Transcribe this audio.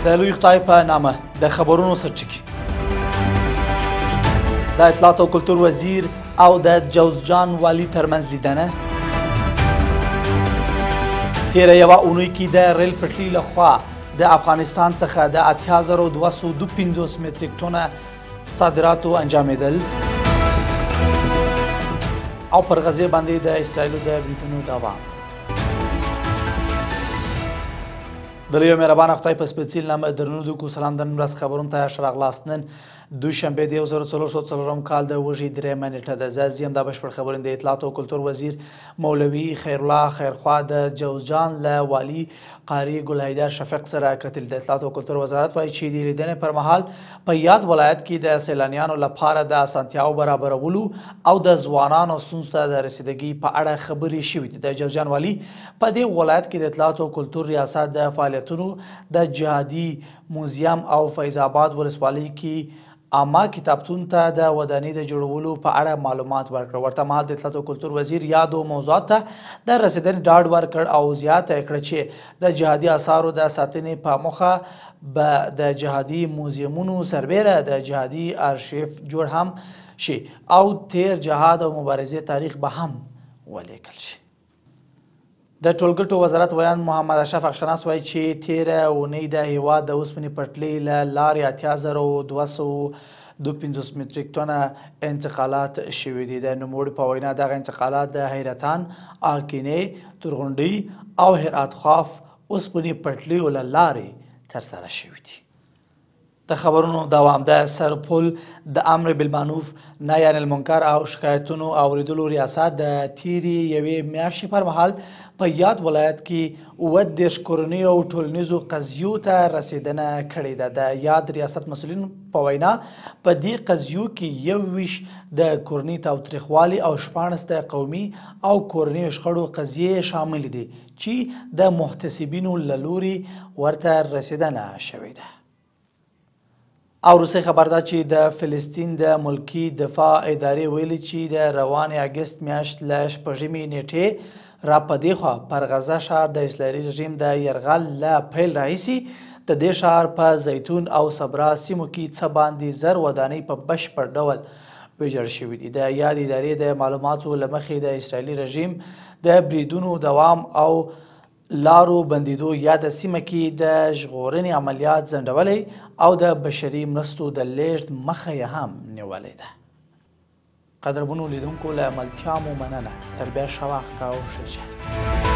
د لوی خدای په نامه د خبرونو سرچکي د اطلاعات او کلتور وزیر او د جوزجان والي ترمنځ لیدنه تیره یوه اونۍ کې د ریل پټلۍ لخوا د افغانستان څخه د 8252 متریک ټنه صادراتو انجامېدل او پر غزې باندې د اسرائیلو د بریدونو دوام د لوی مهربانه خدای په سپېڅلي نامه درنو کو سلام د نن ورځ خبرونو ته ښه راغلاست. نن دوشنبه د 1404 کال د وژې درېیمه نېټه ده. زه یم دا بشپړ خبرونه د اطلاعات او کلتور وزیر مولوي خیرالله خیرخوا د جوزجان له والي قاري ګلحیدر شفیق سره کتل. د اطلاعات او کلتور وزارت وایي چې د لیدنې پر مهال په یاد ولایت کې د سیلانیانو لپاره د اسانتیاو برابرولو او د ځوانانو ستونزو ته د رسیدګۍ په اړه خبرې شوې دي. د جوزجان والي په دې ولایت کې د اطلاعات او کلتور ریاست د فعالیتونو د جهادي موزیم او فیض آباد ولسوالۍ کې عامه کتابتون ته د ودانۍ د جوړولو په اړه معلومات ورکړ. ورته مهال د اطلاعات او کلتور وزیر یادو موضوعات ته د رسیدنې ډاډ ورکړ او زیاته کړه چې د جهادي اثارو د ساتنې په موخه به د جهادي موزیمونو سربیره د جهادي ارشیف جوړ هم شي او تیر جهاد او مبارزې تاریخ به هم ولیکل شي. د ټولګټو وزارت ویان محمد اشرف اخشناس وایي چې تیره اونۍ د هیواد د اوسپنې پټلۍ له لارې 8252 متریک ټنه انتقالات شوي دي. د نوموړي په وینا دغه انتقالات د حیرتان، آقینې، تورغونډۍ او هرات خواف اوسپنې پټلیو له لارې ترسره شوي دي. د خبرونو دوام د سرپل د امر بالمعروف نهی عن المنکر او شکایتونو اوریدلو ریاست د تیرې یوې میاشتې پر مهال په یاد ولایت کې 37 کورنیو او ټولنیزو قضیو ته رسیدنه کړې ده. د یاد ریاست مسؤلین په وینا په دې قضیو کې 21 د کورني تاوتریخوالي او 14 د قومي او کورنیو شخړو قضیې شامل دي چې د محتسبینو له لوري ورته رسیدنه شوې ده. او روسي خبر ده چې د فلسطین د ملکی دفاع ادارې ویلي چې د روان اګست میاشت له 6مې نیټې را په دې خوا پر غزه ښار د اسرائیلي رژیم د یرغل له پیل راهیسې د دې ښار په زیتون او صبرا سیمو کې څه باندې 1000 ودانۍ په بشپړ ډول ویجاړ شوي دي. د یاد ادارې د معلوماتو له مخې د اسرائیلي رژیم د بریدونو دوام او لارو بندیدو یا د سیمه کې د ژغورنې عملیات ځنډولی او د بشري مرستو د لیږد مخه یې هم نیولی ده. قدرمنو لیدونکو له ملتیا مو مننه. تر بیا ښه وخت او ښه چل.